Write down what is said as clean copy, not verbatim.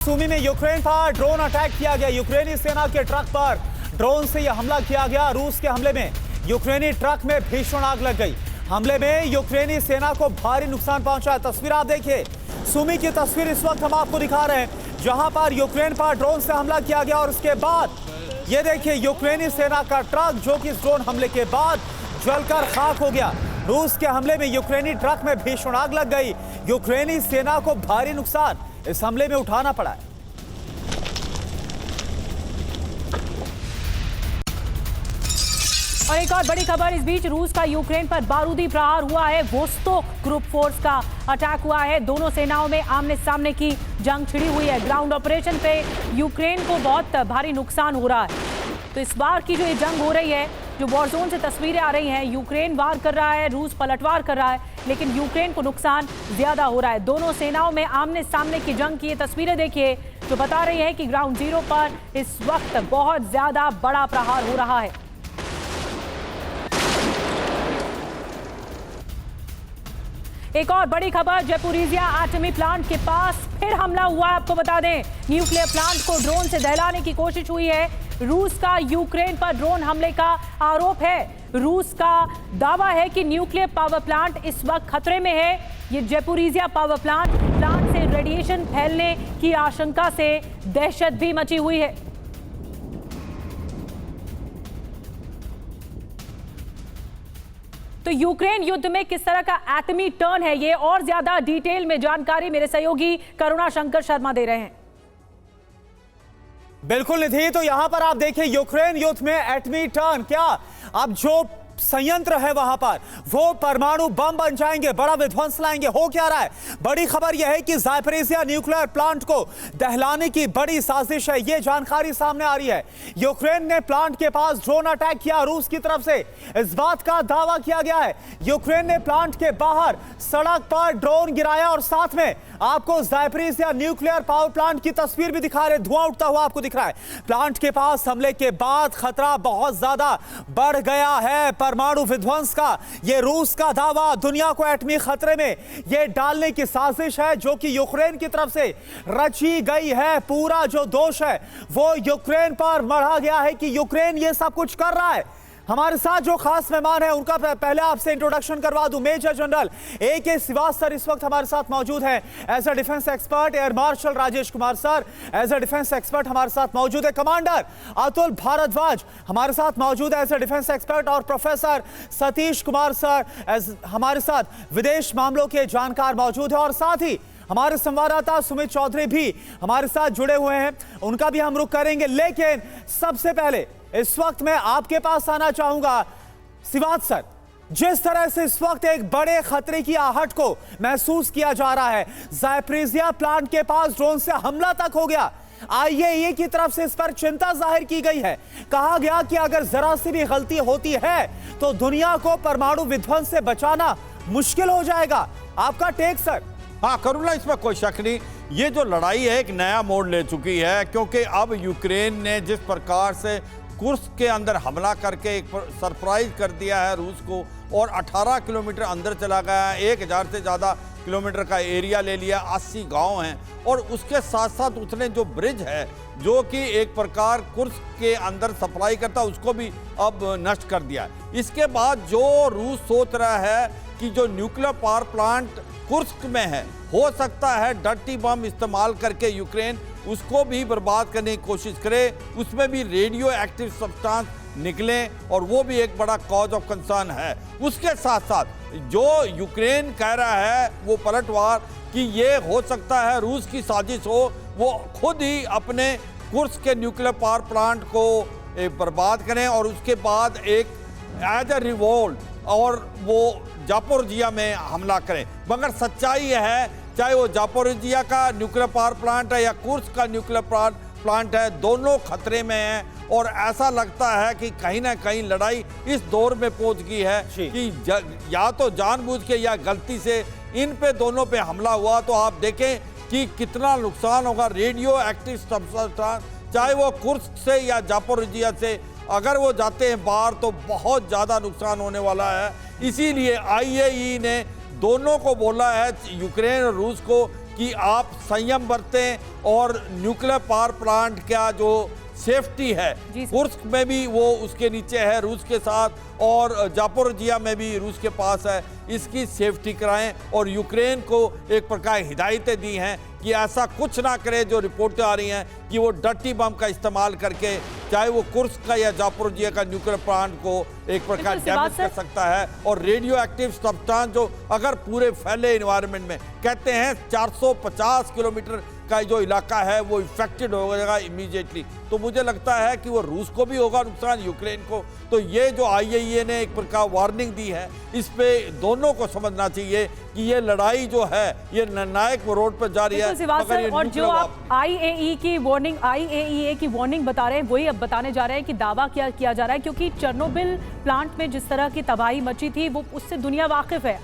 सूमी में यूक्रेन पर drone attack किया गया। यूक्रेनी सेना के ट्रक पर ड्रोन से यह हमला किया गया। रूस के हमले में यूक्रेनी ट्रक में भीषण आग लग गई। हमले में यूक्रेनी सेना को भारी नुकसान पहुंचा। तस्वीर आप देखिए, सूमी की तस्वीर इस वक्त हम आपको दिखा रहे हैं, जहां पर यूक्रेन पर ड्रोन से हमला किया गया और उसके बाद ये देखिए यूक्रेनी सेना का ट्रक जो कि इस ड्रोन हमले के बाद जलकर खाक हो गया। रूस के हमले में यूक्रेनी ट्रक में भीषण आग लग गई। यूक्रेनी सेना को भारी नुकसान इस हमले में उठाना पड़ा है। और एक और बड़ी खबर इस बीच, रूस का यूक्रेन पर बारूदी प्रहार हुआ है। वोस्तोक ग्रुप फोर्स का अटैक हुआ है। दोनों सेनाओं में आमने सामने की जंग छिड़ी हुई है। ग्राउंड ऑपरेशन पे यूक्रेन को बहुत भारी नुकसान हो रहा है। तो इस बार की जो ये जंग हो रही है, जो वॉर जोन से तस्वीरें आ रही हैं, यूक्रेन वार कर रहा है, रूस पलटवार कर रहा है, लेकिन यूक्रेन को नुकसान ज्यादा हो रहा है। दोनों सेनाओं में आमने सामने की जंग की ये तस्वीरें देखिए, जो बता रही है कि ग्राउंड जीरो पर इस वक्त बहुत ज्यादा बड़ा प्रहार हो रहा है। एक और बड़ी खबर, जैपोरिजिया एटमी प्लांट के पास फिर हमला हुआ। आपको बता दें, न्यूक्लियर प्लांट को ड्रोन से दहलाने की कोशिश हुई है। रूस का यूक्रेन पर ड्रोन हमले का आरोप है। रूस का दावा है कि न्यूक्लियर पावर प्लांट इस वक्त खतरे में है। ये जैपोरिजिया पावर प्लांट से रेडिएशन फैलने की आशंका से दहशत भी मची हुई है। तो यूक्रेन युद्ध में किस तरह का एटमी टर्न है, ये और ज्यादा डिटेल में जानकारी मेरे सहयोगी करुणा शंकर शर्मा दे रहे हैं। बिल्कुल निधि, तो यहां पर आप देखिए यूक्रेन युद्ध में एटमी टर्न क्या, अब जो संयंत्र है वहां पर वो परमाणु बम बन जाएंगे, बड़ा विध्वंस लाएंगे। हो क्या रहा है, बड़ी खबर यह है कि ज़ापोरिज़िया न्यूक्लियर प्लांट को दहलाने की बड़ी साजिश है। यह जानकारी सामने आ रही है। यूक्रेन ने प्लांट के पास ड्रोन अटैक किया रूस की तरफ से, इस बात का दावा किया गया है। यूक्रेन ने प्लांट के बाहर सड़क पर ड्रोन गिराया और साथ में आपको ज़ापोरिज़िया न्यूक्लियर पावर प्लांट की तस्वीर भी दिखा रहे, धुआं उठता हुआ आपको दिख रहा है। प्लांट के पास हमले के बाद खतरा बहुत ज्यादा बढ़ गया है परमाणु विध्वंस का। यह रूस का दावा दुनिया को एटमी खतरे में यह डालने की साजिश है, जो कि यूक्रेन की तरफ से रची गई है। पूरा जो दोष है वो यूक्रेन पर मढ़ा गया है कि यूक्रेन ये सब कुछ कर रहा है। हमारे साथ जो खास मेहमान है उनका पहले आपसे इंट्रोडक्शन करवा दूं। मेजर जनरल AK श्रीवास्तव इस वक्त हमारे साथ मौजूद हैं as a defence expert. Air marshal Rajesh Kumar sir as a defence expert हमारे साथ मौजूद है। कमांडर अतुल भारद्वाज हमारे साथ मौजूद है एज अ डिफेंस एक्सपर्ट। और प्रोफेसर सतीश कुमार सर हमारे साथ विदेश मामलों के जानकार मौजूद है। और साथ ही हमारे संवाददाता सुमित चौधरी भी हमारे साथ जुड़े हुए हैं, उनका भी हम रुख करेंगे। लेकिन सबसे पहले इस वक्त मैं आपके पास आना चाहूंगा श्रीवास्तव सर, जिस तरह से इस वक्त एक बड़े खतरे की आहट को महसूस किया जा रहा है, ज़ापोरिज़िया प्लांट के पास ड्रोन से हमला तक हो गया। IAEA की तरफ से इस पर चिंता जाहिर की गई है। कहा गया कि अगर जरा सी भी गलती होती है तो दुनिया को परमाणु विध्वंस से बचाना मुश्किल हो जाएगा। आपका टेक सर? हाँ करुणा, इसमें कोई शक नहीं, ये जो लड़ाई है एक नया मोड़ ले चुकी है, क्योंकि अब यूक्रेन ने जिस प्रकार से कुर्स्क के अंदर हमला करके एक सरप्राइज कर दिया है रूस को, और 18 किलोमीटर अंदर चला गया है, 1000 से ज़्यादा किलोमीटर का एरिया ले लिया, 80 गांव हैं, और उसके साथ साथ उसने जो ब्रिज है जो कि एक प्रकार कुर्स्क के अंदर सप्लाई करता, उसको भी अब नष्ट कर दिया है। इसके बाद जो रूस सोच रहा है कि जो न्यूक्लियर पावर प्लांट कुर्स्क में है, हो सकता है डर्टी बम इस्तेमाल करके यूक्रेन उसको भी बर्बाद करने की कोशिश करे, उसमें भी रेडियो एक्टिव सब्सटेंस निकले, और वो भी एक बड़ा कॉज ऑफ कंसर्न है। उसके साथ साथ जो यूक्रेन कह रहा है वो पलटवार कि ये हो सकता है रूस की साजिश हो, वो खुद ही अपने कुर्स्क के न्यूक्लियर पावर प्लांट को बर्बाद करें और उसके बाद एक एज अ रिवोल्ट और वो ज़ापोरिज़िया में हमला करें। मगर सच्चाई यह है, चाहे वो ज़ापोरिज़िया का न्यूक्लियर पावर प्लांट है या कुर्स्क का न्यूक्लियर प्लांट है, दोनों खतरे में हैं। और ऐसा लगता है कि कहीं ना कहीं लड़ाई इस दौर में पहुंच गई है कि या तो जानबूझ के या गलती से इन पे दोनों पे हमला हुआ, तो आप देखें कि कितना नुकसान होगा। रेडियो एक्टिव सब्सटेंस चाहे वो कुर्स्क से या ज़ापोरिज़िया से अगर वो जाते हैं बाहर तो बहुत ज़्यादा नुकसान होने वाला है। इसीलिए IAEA ने दोनों को बोला है, यूक्रेन और रूस को, कि आप संयम बरतें और न्यूक्लियर पावर प्लांट का जो सेफ्टी है, जी सर। कुर्स्क में भी वो उसके नीचे है रूस के साथ, और जापोरिजिया में भी रूस के पास है, इसकी सेफ्टी कराएं। और यूक्रेन को एक प्रकार हिदायतें दी हैं कि ऐसा कुछ ना करे, जो रिपोर्टें आ रही हैं कि वो डर्टी बम का इस्तेमाल करके चाहे वो कुर्स्क का या जापोरिजिया का न्यूक्लियर प्लांट को एक प्रकार बिल्कुल, डैमेज कर सकता है। और रेडियो एक्टिव सब्सटेंस जो अगर पूरे फैले इन्वायरमेंट में, कहते हैं 450 किलोमीटर का जो इलाका है वो इफेक्टेड हो जाएगा इमीडिएटली। तो मुझे लगता है कि वो रूस को भी होगा नुकसान, यूक्रेन को। तो ये जो IAEA ने एक प्रकार वार्निंग दी है, इस पे दोनों को समझना चाहिए कि ये लड़ाई जो है ये निर्णायक रोड पर जारी है। मगर और जो आप IAEA की वार्निंग बता रहे हैं, वही अब बताने जा रहे हैं कि दावा किया जा रहा है, क्योंकि चेर्नोबिल प्लांट में जिस तरह की तबाही मची थी वो उससे दुनिया वाकिफ है।